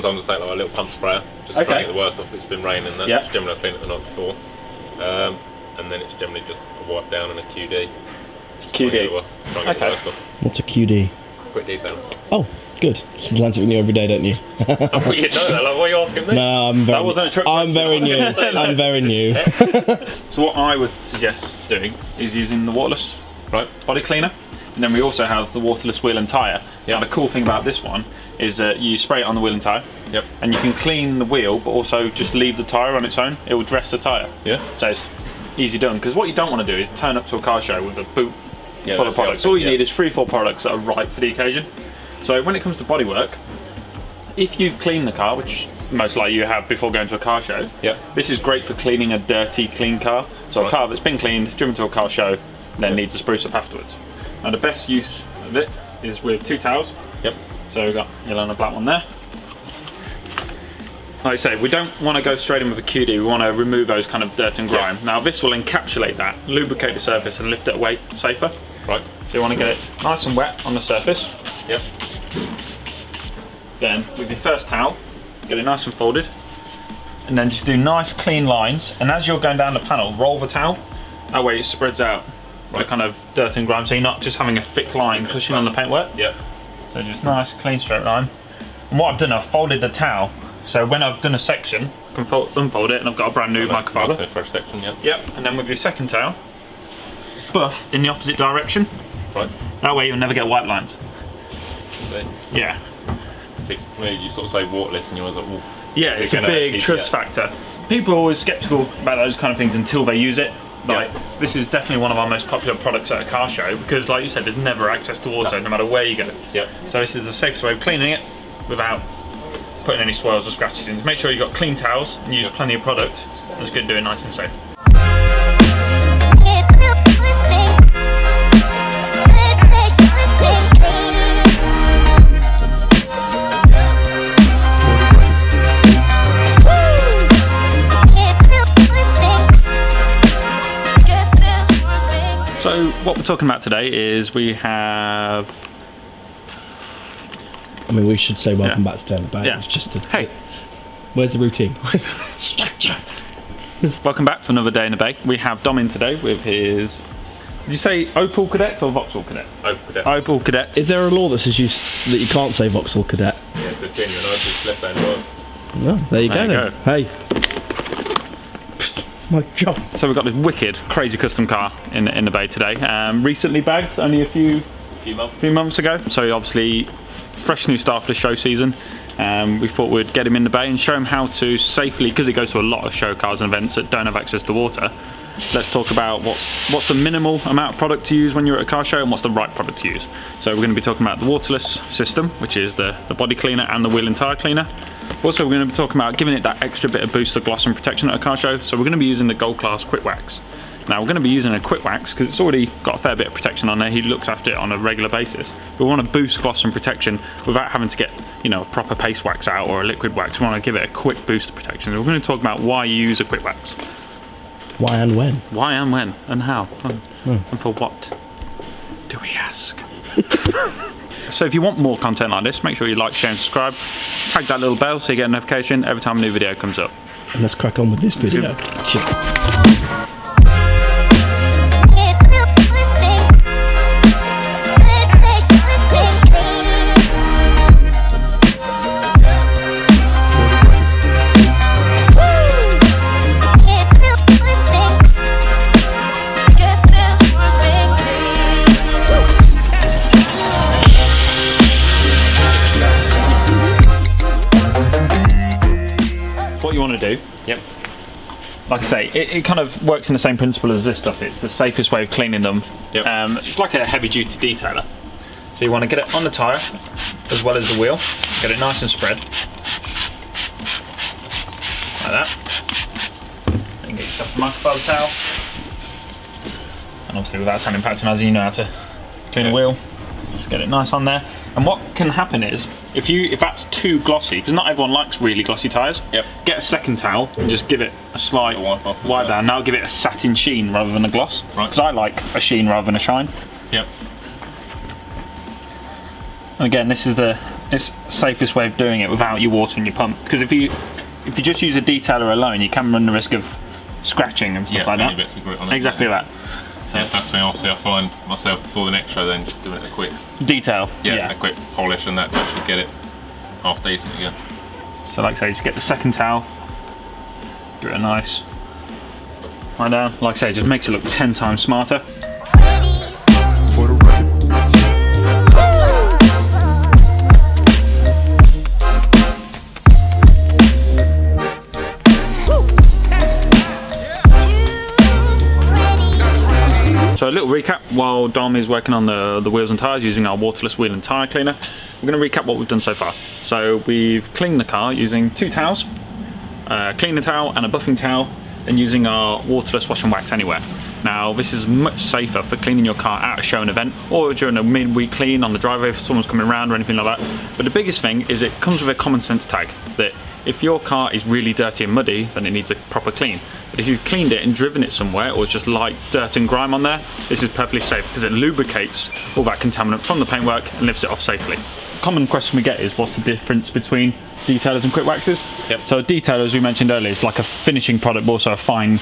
sometimes I take like a little pump sprayer, just to try and get the worst off. It's been raining, and that's generally I clean it the night before. And then it's generally just a wipe down and a QD. QD? Okay. What's a QD? Quick detailing. Oh, good. You learn something new every day, don't you? I thought you'd know that. Like, why are you asking me? No, that wasn't a trick question. I'm very new. I'm very new. So what I would suggest doing is using the waterless body cleaner. And then we also have the Waterless Wheel Tire. Now the cool thing about this one is that you spray it on the wheel and tyre, and you can clean the wheel, but also just leave the tyre on its own. It will dress the tyre. So it's easy done, because what you don't want to do is turn up to a car show with a boot full of products. All you need is 3-4 products that are right for the occasion. So when it comes to bodywork, if you've cleaned the car, which most likely you have before going to a car show, this is great for cleaning a dirty, clean car. So a car that's been cleaned, driven to a car show, then needs a spruce up afterwards. Now the best use of it is with 2 towels. So we've got yellow and a black one there. Like I say, we don't want to go straight in with a QD, we want to remove those kind of dirt and grime. Now this will encapsulate that, lubricate the surface and lift it away safer. So you want to get it nice and wet on the surface. Then with your first towel, get it nice and folded. And then just do nice clean lines. And as you're going down the panel, roll the towel. That way it spreads out the kind of dirt and grime, so you're not just having a thick line pushing on the paintwork. So just nice clean straight line. And what I've done, I've folded the towel, so when I've done a section, I can unfold it and I've got a brand new microfiber. Nice fresh section, and then with your second towel, buff in the opposite direction. That way you'll never get white lines. You sort of say waterless and you're always like, oof. It's a big trust factor. People are always sceptical about those kind of things until they use it. Like, this is definitely one of our most popular products at a car show, because like you said, there's never access to water no matter where you go. So this is the safest way of cleaning it without putting any swirls or scratches in. Make sure you've got clean towels and use plenty of product. It's good to do it nice and safe. So what we're talking about today is we have... I mean, we should say welcome back to Turn It Back. Yeah. It's just a... Hey. Where's the routine? Where's the structure? Welcome back to another day in the bay. We have Dom in today with his... Did you say Opal Kadett or Vauxhall Kadett? Opal Kadett. Opal Kadett. Is there a law that says that you can't say Vauxhall Kadett? Yeah, it's a genuine Opal left-hand drive. Well, there you go then. Hey. My God. So we've got this wicked, crazy custom car in the bay today. Recently bagged, only a few months ago. So obviously, fresh new start for the show season. We thought we'd get him in the bay and show him how to safely, because he goes to a lot of show cars and events that don't have access to water. Let's talk about what's the minimal amount of product to use when you're at a car show and what's the right product to use. So we're going to be talking about the waterless system, which is the body cleaner and the wheel and tyre cleaner. Also, we're going to be talking about giving it that extra bit of boost of gloss and protection at a car show. So we're going to be using the Gold Class Quik Wax. Now we're going to be using a Quik Wax because it's already got a fair bit of protection on there. He looks after it on a regular basis. We want to boost gloss and protection without having to get, you know, a proper paste wax out or a liquid wax. We want to give it a quick boost of protection. We're going to talk about why you use a Quik Wax. Why and when? Why and when and how and for what, do we ask? So if you want more content like this, make sure you like, share and subscribe. Tag that little bell so you get a notification every time a new video comes up. And let's crack on with this video. What you want to do, like I say, it kind of works in the same principle as this stuff. It's the safest way of cleaning them. It's like a heavy duty detailer. So you want to get it on the tyre as well as the wheel, get it nice and spread like that. Then get yourself a microfiber towel, and obviously without sanding patch, and as you know how to clean a wheel, just get it nice on there. And what can happen is, if that's too glossy, because not everyone likes really glossy tyres, get a second towel and just give it a slight wipe down. Now give it a satin sheen rather than a gloss, because I like a sheen rather than a shine. And again, this is the it's the safest way of doing it without you watering your pump. Because if you just use a detailer alone, you can run the risk of scratching and stuff like that. Bits of grit on it, exactly that. Yes, that's the thing. Obviously, I find myself before the next show, then just doing a quick detail. a quick polish and that to actually get it half decent again. So, like I say, just get the second towel, give it a nice right down. Like I say, it just makes it look 10 times smarter. For the record. So a little recap while Dom is working on the wheels and tyres using our Waterless Wheel and Tire Cleaner. We're going to recap what we've done so far. So we've cleaned the car using 2 towels, a cleaner towel and a buffing towel, and using our Waterless Wash and Wax Anywhere. Now this is much safer for cleaning your car at a show and event or during a midweek clean on the driveway if someone's coming around or anything like that. But the biggest thing is it comes with a common sense tag that if your car is really dirty and muddy, then it needs a proper clean. But if you've cleaned it and driven it somewhere or it's just light dirt and grime on there, this is perfectly safe because it lubricates all that contaminant from the paintwork and lifts it off safely. Common question we get is what's the difference between detailers and quick waxes? Yep. So a detailer, as we mentioned earlier, is like a finishing product but also a fine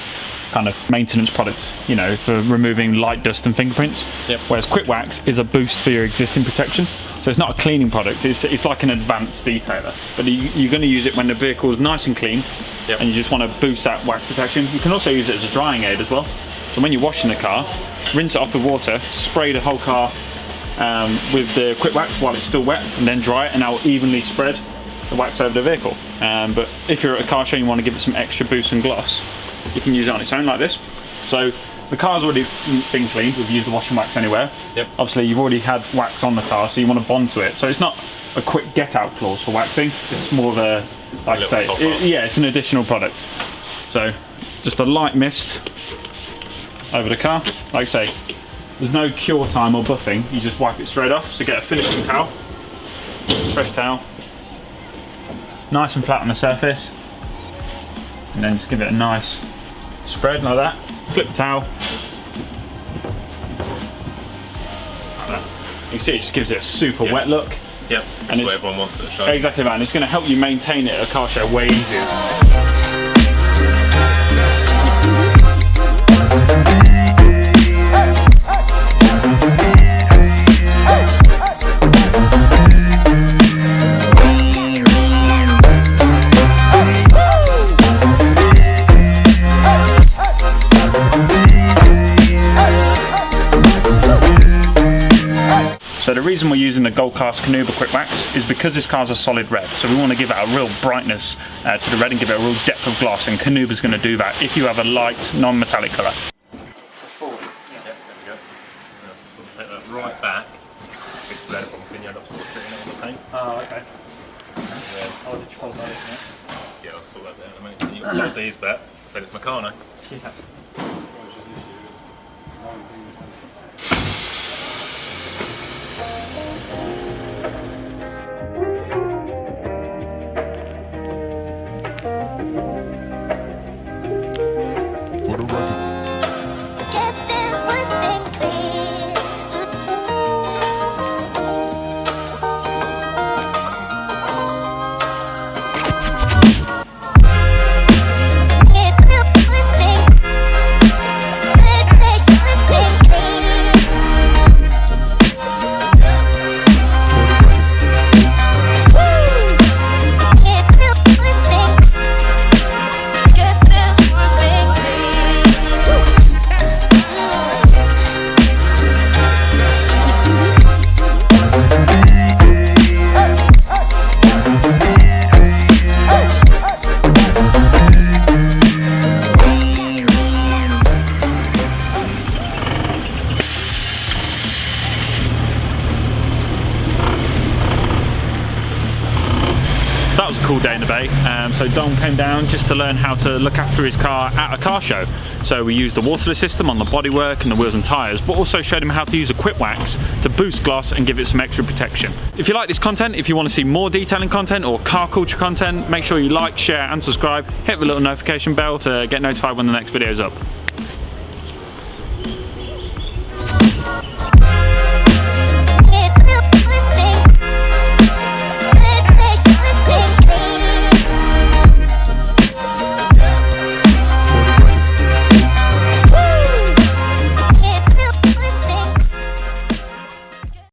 kind of maintenance product, you know, for removing light dust and fingerprints. Yep. Whereas quick wax is a boost for your existing protection. So it's not a cleaning product, it's like an advanced detailer. But you're going to use it when the vehicle is nice and clean. Yep. And you just want to boost that wax protection. You can also use it as a drying aid as well. So when you're washing the car, rinse it off with water, spray the whole car with the quick wax while it's still wet, and then dry it, and that will evenly spread the wax over the vehicle. But if you're at a car show and you want to give it some extra boost and gloss, you can use it on its own like this. So the car's already been cleaned, we've used the Wash and Wax Anywhere. Yep. Obviously you've already had wax on the car, so you want to bond to it. So it's not a quick get out clause for waxing, it's more of a, like I say, it's an additional product. So just a light mist over the car. Like I say, there's no cure time or buffing, you just wipe it straight off. So get a finishing towel, fresh towel, nice and flat on the surface, and then just give it a nice spread like that. Flip the towel. Like that. You can see it just gives it a super wet look. Yep, that's what everyone wants at the show. Exactly that, and it's going to help you maintain it at a car show way easier. So the reason we're using the Gold Cast Canuba Quick Wax is because this car's a solid red, so we want to give it a real brightness to the red and give it a real depth of gloss, and Canuba's going to do that if you have a light, non-metallic colour. Forward. Yeah, there we go. Sort of take that right back. It's red, obviously, you end up sort of sitting on the paint. Oh, okay. Yeah. Oh, did you fold that in? Yeah, I'll sort that down in a minute. Can you hold these back? So it's Meccano. Yeah. For the record. Get this one thing clear. Get the one thing. Let's take one thing clear. For the record. Get the one thing. Get this one thing That was a cool day in the bay. So Dom came down just to learn how to look after his car at a car show. So we used the waterless system on the bodywork and the wheels and tyres, but also showed him how to use a quick wax to boost gloss and give it some extra protection. If you like this content, if you want to see more detailing content or car culture content, make sure you like, share and subscribe. Hit the little notification bell to get notified when the next video is up.